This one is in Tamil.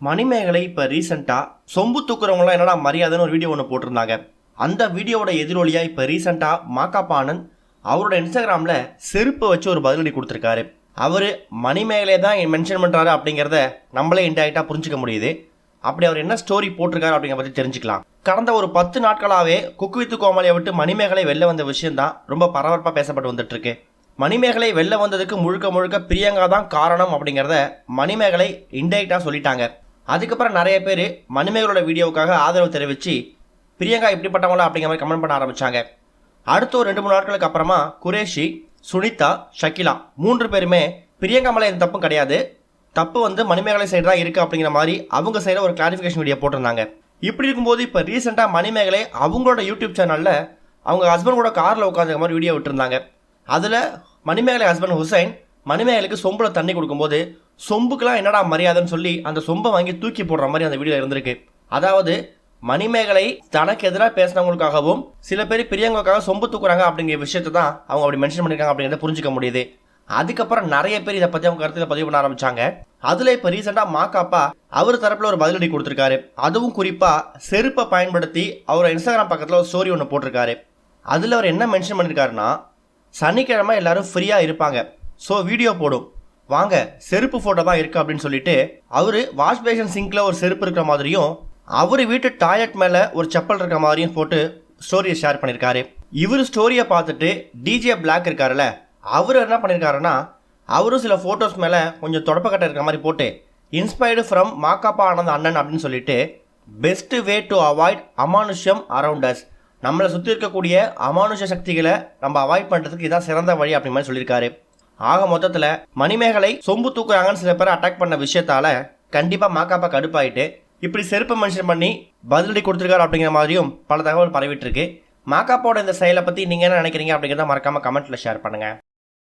மணிமேகலை இப்போ ரீசெண்டாக சொம்பு தூக்குறவங்களாம் என்னடா மரியாதைன்னு ஒரு வீடியோ ஒன்று போட்டிருந்தாங்க. அந்த வீடியோவோட எதிரொலியாக இப்போ ரீசெண்டாக மாகாப்பா ஆனந்த் அவரோட இன்ஸ்டாகிராமில் செருப்பை வச்சு ஒரு பதிலடி கொடுத்துருக்காரு. அவர் மணிமேகலை தான் மென்ஷன் பண்ணுறாரு அப்படிங்கிறத நம்மளே இன்டெரக்டாக புரிஞ்சிக்க முடியுது. அப்படி அவர் என்ன ஸ்டோரி போட்டிருக்காரு அப்படிங்கிற பற்றி தெரிஞ்சுக்கலாம். கடந்த ஒரு 10 நாட்களாகவே குக் வித் கோமாளியை விட்டு மணிமேகலை வெளில வந்த விஷயம் தான் ரொம்ப பரபரப்பாக பேசப்பட்டு வந்துட்டு இருக்கு. மணிமேகலை வெளில வந்ததுக்கு முழுக்க முழுக்க பிரியங்கா தான் காரணம் அப்படிங்கிறத மணிமேகலை இன்டெரக்டாக சொல்லிட்டாங்க. அதுக்கப்புறம் நிறைய பேர் மணிமேகலோட வீடியோவுக்காக ஆதரவு தெரிவித்து பிரியங்கா இப்படிப்பட்டவங்களா அப்படிங்கிற மாதிரி கமெண்ட் பண்ண ஆரம்பித்தாங்க. அடுத்த ஒரு 2-3 நாட்களுக்கு அப்புறமா குரேஷி, சுனிதா, ஷக்கிலா 3 பேருமே பிரியங்கா மேலே எந்த தப்பும் கிடையாது, தப்பு மணிமேகலை சைடு தான் இருக்குது அப்படிங்கிற மாதிரி அவங்க சைடில் ஒரு கிளாரிஃபிகேஷன் வீடியோ போட்டிருந்தாங்க. இப்படி இருக்கும்போது இப்போ ரீசெண்டாக மணிமேகலை அவங்களோட யூடியூப் சேனலில் அவங்க ஹஸ்பண்ட் கூட காரில் உட்காந்துக்க மாதிரி வீடியோ விட்டுருந்தாங்க. அதில் மணிமேகலை ஹஸ்பண்ட் ஹுசைன் மணிமேகலைக்கு சொம்பில் தண்ணி கொடுக்கும்போது சொம்புக்கெல்லாம் என்னடா மரியாதைன்னு சொல்லி அந்த சொம்பை வாங்கி தூக்கி போடுற மாதிரி அந்த வீடியோ இருந்திருக்கு. அதாவது மணிமேகலை தனக்கு எதிராக பேசினவங்களுக்காகவும் சில பேர் பிரியங்காவுக்காக சொம்பு தூக்குறாங்க அப்படிங்கிற விஷயத்தை தான் அவங்க அப்படி மென்ஷன் பண்ணியிருக்காங்க அப்படிங்கிறத புரிஞ்சிக்க முடியுது. அதுக்கப்புறம் நிறைய பேர் இதை பற்றி அவங்க கருத்தில் பதிவு பண்ண ஆரம்பிச்சாங்க. அதில் இப்போ ரீசெண்டாக மாகாப்பா அவர் தரப்பில் ஒரு பதிலடி கொடுத்துருக்காரு. அதுவும் குறிப்பாக செருப்பை பயன்படுத்தி அவரோட இன்ஸ்டாகிராம் பக்கத்தில் ஒரு ஸ்டோரி ஒன்று போட்டிருக்காரு. அதில் அவர் என்ன மென்ஷன் பண்ணியிருக்காருன்னா, சனிக்கிழமை எல்லாரும் ஃப்ரீயாக இருப்பாங்க, ஸோ வீடியோ போடும், வாங்க செருப்பு ஃபோட்டோ தான் இருக்குது அப்படின்னு சொல்லிட்டு அவர் வாஷ் பேஷன் சிங்கில் ஒரு செருப்பு இருக்கிற மாதிரியும் அவர் வீட்டு டாய்லெட் மேலே ஒரு செப்பல் இருக்கிற மாதிரியும் போட்டு ஸ்டோரியை ஷேர் பண்ணியிருக்காரு. இவர் ஸ்டோரியை பார்த்துட்டு டிஜே பிளாக் இருக்காருல்ல, அவர் என்ன பண்ணியிருக்காருன்னா அவரும் சில ஃபோட்டோஸ் மேலே கொஞ்சம் தொடப்பக்கட்டை இருக்கிற மாதிரி போட்டு இன்ஸ்பயர்டு ஃப்ரம் மாகாப்பா ஆனந்த் அண்ணன் அப்படின்னு சொல்லிட்டு பெஸ்ட் வே டு அவாய்ட் அமானுஷ்யம் அரவுண்ட் அஸ், நம்மளை சுற்றி இருக்கக்கூடிய அமானுஷ சக்திகளை நம்ம அவாய்ட் பண்ணுறதுக்கு இதான் சிறந்த வழி அப்படிங்கிற மாதிரி சொல்லியிருக்காரு. ஆக மொத்தத்தில் மணிமேகலை சொம்பு தூக்குறாங்கன்னு சில பேர் அட்டாக் பண்ண விஷயத்தால் கண்டிப்பாக மாகாப்பா கடுப்பாயிட்டு இப்படி செருப்பை மென்ஷன் பண்ணி பதிலடி கொடுத்துருக்காரு அப்படிங்கிற மாதிரியும் பல தகவல் பரவிட்டு இருக்கு. மாகாப்பாவோட இந்த செயலை பற்றி நீங்கள் என்ன நினைக்கிறீங்க அப்படிங்கிறத மறக்காமல் கமெண்ட்டில் ஷேர் பண்ணுங்கள்.